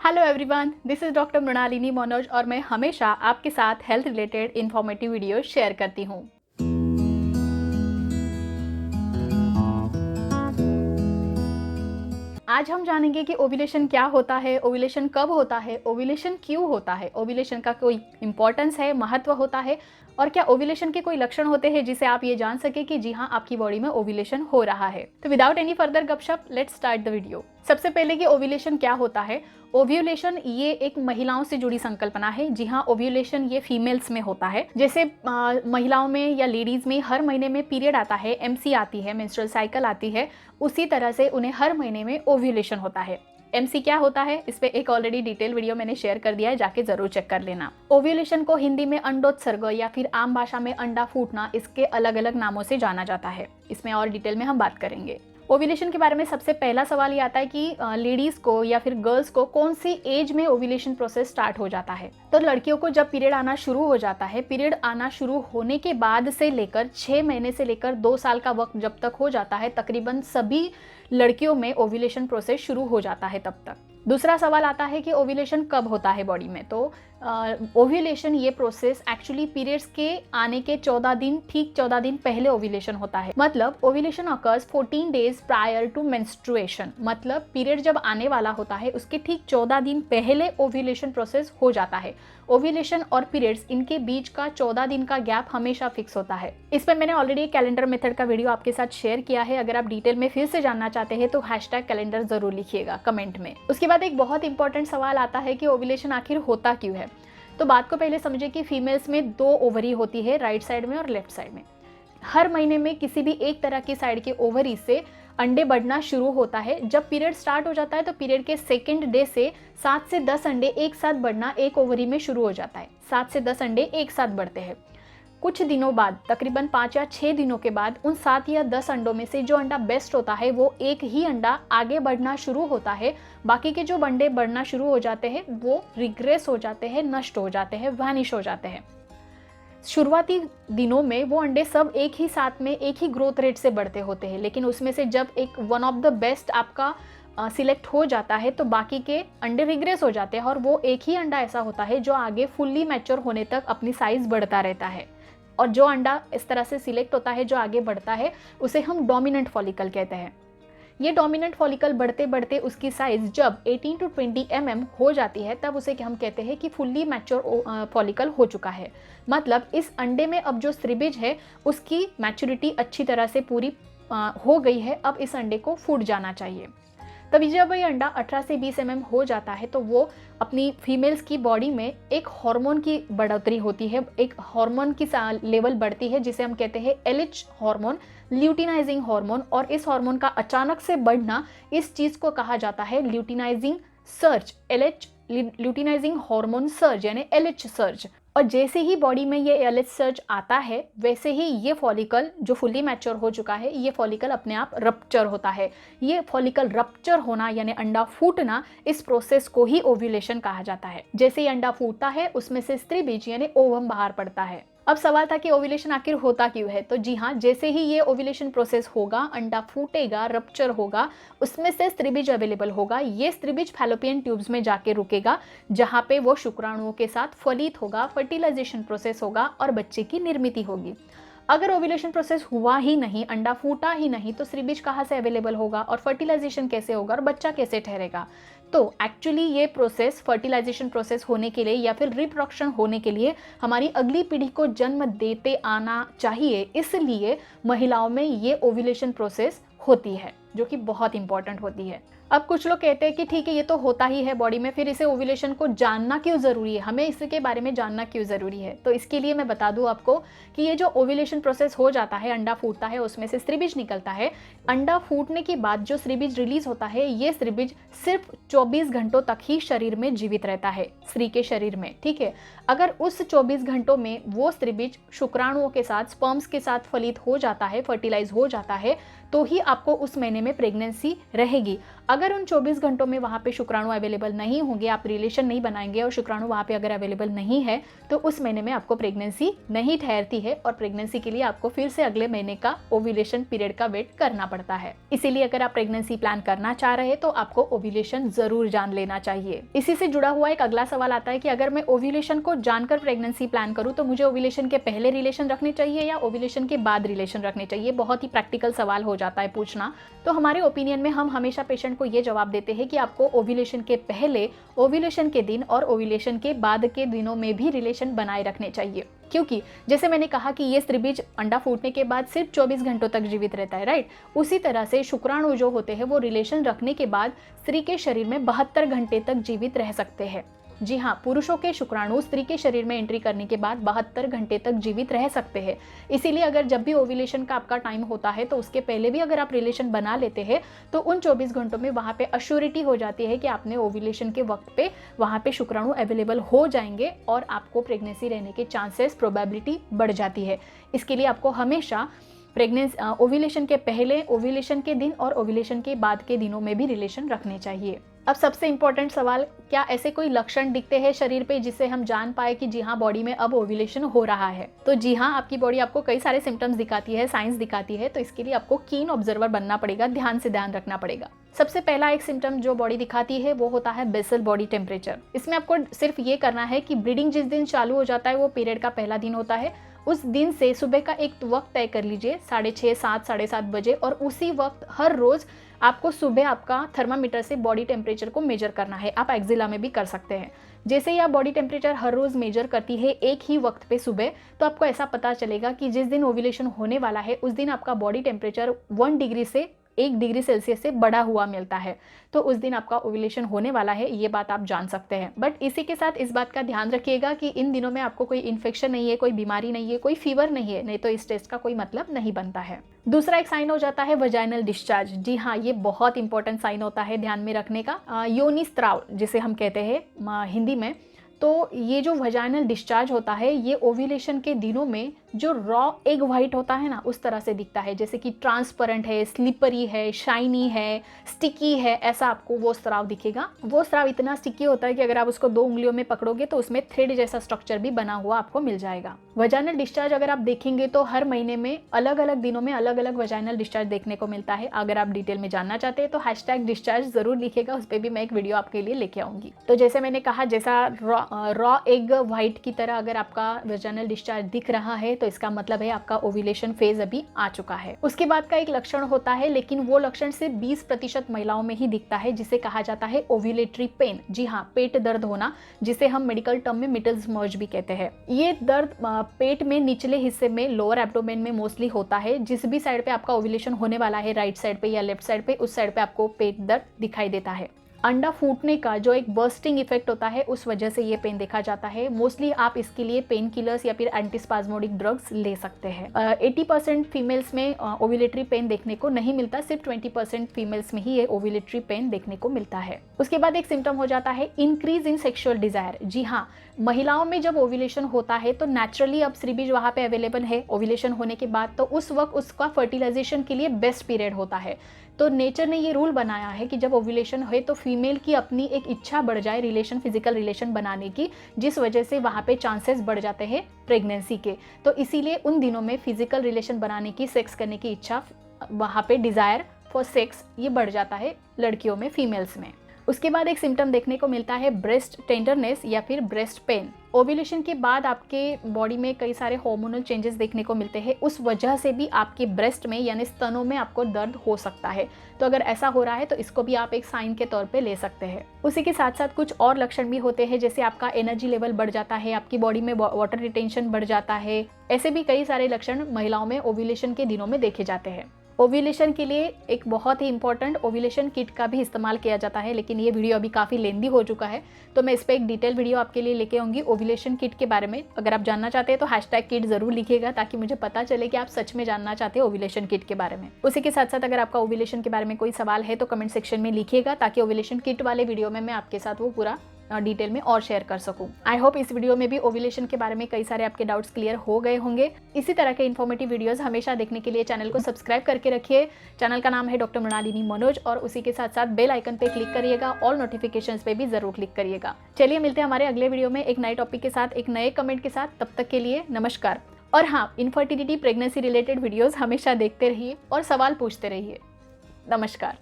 Hello everyone, this is doctor Mrinalini Manoj और मैं हमेशा आपके साथ health related informative video share करती हूँ। आज हम जानेंगे कि ओव्यूलेशन क्या होता है, ओव्यूलेशन कब होता है, ओव्यूलेशन क्यों होता है, ओव्यूलेशन का कोई इंपॉर्टेंस है, महत्व होता है और क्या ओव्यूलेशन के कोई लक्षण होते हैं जिसे आप ये जान सके कि जी हाँ, आपकी बॉडी में ओव्यूलेशन हो रहा है। तो विदाउट एनी फर्दर गपशप, लेट्स स्टार्ट द वीडियो। सबसे पहले कि ओव्यूलेशन क्या होता है। ओव्यूलेशन ये एक महिलाओं से जुड़ी संकल्पना है। जी हाँ, ओव्यूलेशन ये फीमेल्स में होता है। जैसे महिलाओं में या लेडीज में हर महीने में पीरियड आता है, एमसी आती है, मेंस्ट्रुअल साइकिल आती है, उसी तरह से उन्हें हर महीने में ओव्यूलेशन होता है। एमसी क्या होता है, इस पे एक ऑलरेडी डिटेल वीडियो मैंने शेयर कर दिया है, जाके जरूर चेक कर लेना। ओव्यूलेशन को हिंदी में अंडोत्सर्ग या फिर आम भाषा में अंडा फूटना, इसके अलग अलग नामों से जाना जाता है। इसमें और डिटेल में हम बात करेंगे। ओव्यूलेशन के बारे में सबसे पहला सवाल ये आता है कि लेडीज को या फिर गर्ल्स को कौन सी एज में ओव्यूलेशन प्रोसेस स्टार्ट हो जाता है। तो लड़कियों को जब पीरियड आना शुरू हो जाता है, पीरियड आना शुरू होने के बाद से लेकर 6 महीने से लेकर 2 साल का वक्त जब तक हो जाता है, तकरीबन सभी लड़कियों में ओव्यूलेशन प्रोसेस शुरू हो जाता है तब तक। दूसरा सवाल आता है कि ओव्यूलेशन कब होता है बॉडी में। तो ओव्यूलेशन ये प्रोसेस एक्चुअली पीरियड्स के आने के 14 दिन, ठीक 14 दिन पहले ओव्यूलेशन होता है। मतलब ovulation occurs 14 days prior to menstruation. मतलब पीरियड जब आने वाला होता है उसके ठीक 14 दिन पहले ओव्यूलेशन प्रोसेस हो जाता है। ओव्यूलेशन और पीरियड्स, इनके बीच का 14 दिन का गैप हमेशा फिक्स होता है। इस पर मैंने ऑलरेडी कैलेंडर मेथड का वीडियो आपके साथ शेयर किया है। अगर आप डिटेल में फिर से जानना चाहते हैं तो #कैलेंडर जरूर लिखिएगा कमेंट में। उसके बाद एक बहुत इंपॉर्टेंट सवाल आता है कि ओव्यूलेशन आखिर होता क्यों है। तो बात को पहले समझे कि फीमेल्स में 2 ओवरी होती है, राइट साइड में और लेफ्ट साइड में। हर महीने में किसी भी एक तरह की साइड के ओवरी से अंडे बढ़ना शुरू होता है। जब पीरियड स्टार्ट हो जाता है तो पीरियड के सेकेंड डे से 7 से 10 अंडे एक साथ बढ़ना एक ओवरी में शुरू हो जाता है। 7 से 10 अंडे एक साथ बढ़ते हैं। कुछ दिनों बाद, तकरीबन 5 या 6 दिनों के बाद, उन 7 या 10 अंडों में से जो अंडा बेस्ट होता है वो एक ही अंडा आगे बढ़ना शुरू होता है। बाकी के जो अंडे बढ़ना शुरू हो जाते हैं वो रिग्रेस हो जाते हैं, नष्ट हो जाते हैं, वैनिश हो जाते हैं। शुरुआती दिनों में वो अंडे सब एक ही साथ में एक ही ग्रोथ रेट से बढ़ते होते हैं, लेकिन उसमें से जब एक वन ऑफ द बेस्ट आपका सिलेक्ट हो जाता है तो बाकी के अंडे रिग्रेस हो जाते हैं और वो एक ही अंडा ऐसा होता है जो आगे फुल्ली मैच्योर होने तक अपनी साइज बढ़ता रहता है। और जो अंडा इस तरह से सिलेक्ट होता है, जो आगे बढ़ता है, उसे हम डोमिनेंट फॉलिकल कहते हैं। ये डोमिनेंट फॉलिकल बढ़ते बढ़ते उसकी साइज जब 18 to 20 mm हो जाती है, तब उसे हम कहते हैं कि फुल्ली मैच्योर फॉलिकल हो चुका है। मतलब इस अंडे में अब जो स्त्रीबीज है उसकी मैच्योरिटी अच्छी तरह से पूरी हो गई है। अब इस अंडे को फूट जाना चाहिए। तभी जब ये अंडा 18 से 20 mm हो जाता है तो वो अपनी फीमेल्स की बॉडी में एक हार्मोन की बढ़ोतरी होती है, एक हार्मोन की लेवल बढ़ती है जिसे हम कहते हैं LH हार्मोन, ल्यूटिनाइजिंग हार्मोन। और इस हार्मोन का अचानक से बढ़ना, इस चीज को कहा जाता है luteinising surge, LH luteinizing hormone surge यानी LH सर्ज। और जैसे ही बॉडी में ये LH सर्ज आता है वैसे ही ये फॉलिकल जो फुल्ली मैच्योर हो चुका है, ये फॉलिकल अपने आप रप्चर होता है। ये फॉलिकल रप्चर होना यानी अंडा फूटना, इस प्रोसेस को ही ओव्यूलेशन कहा जाता है। जैसे ही अंडा फूटता है उसमें से स्त्री बीज यानी ओवम बाहर पड़ता है। अब सवाल था कि ओव्यूलेशन आखिर होता क्यों है। तो जी हाँ, जैसे ही ये ओव्यूलेशन प्रोसेस होगा, अंडा फूटेगा, रप्चर होगा, उसमें से स्त्रीबीज अवेलेबल होगा। ये स्त्रीबीज फैलोपियन ट्यूब्स में जाके रुकेगा, जहाँ पे वो शुक्राणुओं के साथ फलित होगा, फर्टिलाइजेशन प्रोसेस होगा और बच्चे की निर्मिति होगी। अगर ओव्यूलेशन प्रोसेस हुआ ही नहीं, अंडा फूटा ही नहीं, तो स्त्रीबीज कहाँ से अवेलेबल होगा और फर्टिलाइजेशन कैसे होगा और बच्चा कैसे ठहरेगा। तो एक्चुअली ये प्रोसेस, फर्टिलाइजेशन प्रोसेस होने के लिए या फिर रिप्रोडक्शन होने के लिए हमारी अगली पीढ़ी को जन्म देते आना चाहिए। इसलिए महिलाओं में ये ओव्यूलेशन प्रोसेस होती है, जो कि बहुत इंपॉर्टेंट होती है। अब कुछ लोग कहते हैं कि ठीक है, ये तो होता ही है बॉडी में, फिर इसे ओव्यूलेशन को जानना क्यों ज़रूरी है, हमें इसके बारे में जानना क्यों ज़रूरी है। तो इसके लिए मैं बता दूं आपको कि ये जो ओव्यूलेशन प्रोसेस हो जाता है, अंडा फूटता है, उसमें से स्त्रीबीज निकलता है। अंडा फूटने के बाद जो स्त्रीबीज रिलीज होता है, ये स्त्रीबीज सिर्फ 24 घंटों तक ही शरीर में जीवित रहता है, स्त्री के शरीर में। ठीक है, अगर उस 24 घंटों में वो स्त्रीबीज शुक्राणुओं के साथ, स्पर्म्स के साथ फलित हो जाता है, फर्टिलाइज हो जाता है, तो ही आपको उस महीने में प्रेगनेंसी रहेगी। अगर उन 24 घंटों में वहाँ पे शुक्राणु अवेलेबल नहीं होंगे, आप रिलेशन नहीं बनाएंगे और शुक्राणु वहाँ पे अगर अवेलेबल नहीं है, तो उस महीने में आपको प्रेगनेंसी नहीं ठहरती है और प्रेगनेंसी के लिए आपको फिर से अगले महीने का ओव्यूलेशन पीरियड का वेट करना पड़ता है। इसीलिए अगर आप प्रेगनेंसी प्लान करना चाह रहे हैं तो आपको ओव्यूलेशन जरूर जान लेना चाहिए। इसी से जुड़ा हुआ एक अगला सवाल आता है कि अगर मैं ओव्यूलेशन को जानकर प्रेगनेंसी प्लान करूं तो मुझे ओव्यूलेशन के पहले रिलेशन रखने चाहिए या ओव्यूलेशन के बाद रिलेशन रखने चाहिए। बहुत ही प्रैक्टिकल सवाल हो जाता है पूछना। तो हमारे ओपिनियन में हम हमेशा पेशेंट को ये जवाब देते हैं कि आपको ओव्यूलेशन के पहले, ओव्यूलेशन के दिन और ओव्यूलेशन के बाद के दिनों में भी रिलेशन बनाए रखने चाहिए, क्योंकि जैसे मैंने कहा कि ये स्त्रीबीज अंडा फूटने के बाद सिर्फ 24 घंटों तक जीवित रहता है, राइट। उसी तरह से शुक्राणु जो होते हैं वो रिलेशन रखने के बाद स्त्री के शरीर में 72 घंटे तक जीवित रह सकते हैं। जी हाँ, पुरुषों के शुक्राणु स्त्री के शरीर में एंट्री करने के बाद 72 घंटे तक जीवित रह सकते हैं। इसीलिए अगर जब भी ओव्यूलेशन का आपका टाइम होता है तो उसके पहले भी अगर आप रिलेशन बना लेते हैं तो उन 24 घंटों में वहाँ पे अश्योरिटी हो जाती है कि आपने ओव्यूलेशन के वक्त पे वहाँ पे शुक्राणु अवेलेबल हो जाएंगे और आपको प्रेगनेंसी रहने के चांसेस, प्रोबेबिलिटी बढ़ जाती है। इसके लिए आपको हमेशा ओव्यूलेशन के पहले, ओव्यूलेशन के दिन और ओव्यूलेशन के बाद के दिनों में भी रिलेशन रखने चाहिए। अब सबसे इंपॉर्टेंट सवाल, क्या ऐसे कोई लक्षण दिखते हैं शरीर पे जिससे हम जान पाए कि जी हाँ, बॉडी में अब ओव्यूलेशन हो रहा है? तो जी हाँ, आपकी बॉडी आपको कई सारे सिम्टम्स दिखाती है, साइंस दिखाती है। तो इसके लिए आपको कीन ऑब्जर्वर बनना पड़ेगा, ध्यान से ध्यान रखना पड़ेगा। सबसे पहला एक सिम्टम जो बॉडी दिखाती है वो होता है बेसल बॉडी टेम्परेचर। इसमें आपको सिर्फ ये करना है कि ब्लीडिंग जिस दिन चालू हो जाता है वो पीरियड का पहला दिन होता है, उस दिन से सुबह का एक वक्त तय कर लीजिए 6:30, 7, 7:30 बजे, और उसी वक्त हर रोज आपको सुबह आपका थर्मामीटर से बॉडी टेम्परेचर को मेजर करना है। आप एक्जिला में भी कर सकते हैं। जैसे ही आप बॉडी टेम्परेचर हर रोज मेजर करती है एक ही वक्त पे सुबह, तो आपको ऐसा पता चलेगा कि जिस दिन ओव्यूलेशन होने वाला है उस दिन आपका बॉडी टेम्परेचर 1 डिग्री से 1 डिग्री सेल्सियस से बढ़ा हुआ मिलता है, तो उस दिन आपका ओव्यूलेशन होने वाला है, ये बात आप जान सकते हैं। बट इसी के साथ इस बात का ध्यान रखिएगा कि इन दिनों में आपको कोई इन्फेक्शन नहीं है, कोई बीमारी नहीं है, कोई फीवर नहीं है, नहीं तो इस टेस्ट का कोई मतलब नहीं बनता है। दूसरा एक साइन हो जाता है वजाइनल डिस्चार्ज। जी हाँ, ये बहुत इंपॉर्टेंट साइन होता है ध्यान में रखने का। योनि स्त्राव जिसे हम कहते हैं हिंदी में, तो ये जो वजाइनल डिस्चार्ज होता है ये ओव्यूलेशन के दिनों में जो रॉ एग वाइट होता है ना, उस तरह से दिखता है, जैसे कि ट्रांसपेरेंट है, स्लिपरी है, शाइनी है, स्टिकी है, ऐसा आपको वो स्राव दिखेगा। वो स्राव इतना स्टिकी होता है कि अगर आप उसको 2 उंगलियों में पकड़ोगे तो उसमें थ्रेड जैसा स्ट्रक्चर भी बना हुआ आपको मिल जाएगा। वजाइनल डिस्चार्ज अगर आप देखेंगे तो हर महीने में अलग अलग दिनों में अलग अलग वजाइनल डिस्चार्ज देखने को मिलता है। अगर आप डिटेल में जानना चाहते हैं तो #डिस्चार्ज जरूर लिखिएगा, उस पर भी मैं एक वीडियो आपके लिए लेके आऊंगी। तो जैसे मैंने कहा, जैसा रॉ एग व्हाइट की तरह अगर आपका वजाइनल डिस्चार्ज दिख रहा है तो इसका मतलब है आपका ओव्यूलेशन फेज अभी आ चुका है। उसके बाद का एक लक्षण होता है, लेकिन वो लक्षण सिर्फ 20% महिलाओं में ही दिखता है, जिसे कहा जाता है ओव्यूलेटरी पेन। जी हाँ, पेट दर्द होना, जिसे हम मेडिकल टर्म में मिटल्स मर्ज भी कहते हैं। ये दर्द पेट में निचले हिस्से में, लोअर एब्डोमेन में मोस्टली होता है। जिस भी साइड पे आपका ओव्यूलेशन होने वाला है, राइट साइड पे या लेफ्ट साइड पे, उस साइड पे आपको पेट दर्द दिखाई देता है। अंडा फूटने का जो एक बर्स्टिंग इफेक्ट होता है उस वजह से ये पेन देखा जाता है। मोस्टली आप इसके लिए पेन किलर्स या फिर एंटीस्पाज्मोडिक ड्रग्स ले सकते हैं। 80% फीमेल्स में ओव्यूलेटरी पेन देखने को नहीं मिलता, सिर्फ 20% फीमेल्स में ही ये ओव्यूलेटरी पेन देखने को मिलता है। उसके बाद एक सिम्टम हो जाता है इंक्रीज इन सेक्सुअल डिजायर। जी हाँ, महिलाओं में जब ओव्यूलेशन होता है तो नेचुरली अब स्त्रीबीज वहाँ पे अवेलेबल है ओव्यूलेशन होने के बाद, तो उस वक्त उसका फर्टिलाइजेशन के लिए बेस्ट पीरियड होता है। तो नेचर ने ये रूल बनाया है कि जब ओव्यूलेशन है तो फीमेल की अपनी एक इच्छा बढ़ जाए रिलेशन, फिजिकल रिलेशन बनाने की, जिस वजह से वहाँ पे चांसेस बढ़ जाते हैं प्रेगनेंसी के। तो इसीलिए उन दिनों में फिजिकल रिलेशन बनाने की, सेक्स करने की इच्छा, वहाँ पे डिज़ायर फॉर सेक्स ये बढ़ जाता है लड़कियों में, फीमेल्स में। उसके बाद एक सिम्टम देखने को मिलता है ब्रेस्ट टेंडरनेस या फिर ब्रेस्ट पेन। ओव्यूलेशन के बाद आपके बॉडी में कई सारे हार्मोनल चेंजेस देखने को मिलते हैं, उस वजह से भी आपके ब्रेस्ट में यानी स्तनों में आपको दर्द हो सकता है। तो अगर ऐसा हो रहा है तो इसको भी आप एक साइन के तौर पे ले सकते हैं। उसी के साथ साथ कुछ और लक्षण भी होते हैं, जैसे आपका एनर्जी लेवल बढ़ जाता है, आपकी बॉडी में वाटर रिटेंशन बढ़ जाता है। ऐसे भी कई सारे लक्षण महिलाओं में ओव्यूलेशन के दिनों में देखे जाते हैं। ओव्यूलेशन के लिए एक बहुत ही इंपॉर्टेंट ओव्यूलेशन किट का भी इस्तेमाल किया जाता है, लेकिन ये वीडियो अभी काफ़ी लेंदी हो चुका है, तो मैं इस पर एक डिटेल वीडियो आपके लिए लेके आऊँगी ओव्यूलेशन किट के बारे में। अगर आप जानना चाहते हैं तो #किट ज़रूर लिखिएगा, ताकि मुझे पता चले कि आप सच में जानना चाहते हैं ओव्यूलेशन किट के बारे में। उसी के साथ साथ अगर आपका ओव्यूलेशन के बारे में कोई सवाल है तो कमेंट सेक्शन में लिखिएगा, ताकि ओव्यूलेशन किट वाले वीडियो में मैं आपके साथ वो पूरा डिटेल में और शेयर कर सकूं। आई होप इस वीडियो में भी ओव्यूलेशन के बारे में कई सारे आपके डाउट्स क्लियर हो गए होंगे। इसी तरह के इन्फॉर्मेटिव वीडियोस हमेशा देखने के लिए चैनल को सब्सक्राइब करके रखिए। चैनल का नाम है डॉक्टर मृणालिनी मनोज और उसी के साथ साथ बेल आइकन पे क्लिक करिएगा, ऑल नोटिफिकेशंस पे भी जरूर क्लिक करिएगा। चलिए मिलते हैं हमारे अगले वीडियो में एक नए टॉपिक के साथ, एक नए कमेंट के साथ। तब तक के लिए नमस्कार। और हाँ, इनफर्टिलिटी प्रेगनेंसी रिलेटेड वीडियोस हमेशा देखते रहिए और सवाल पूछते रहिए। नमस्कार।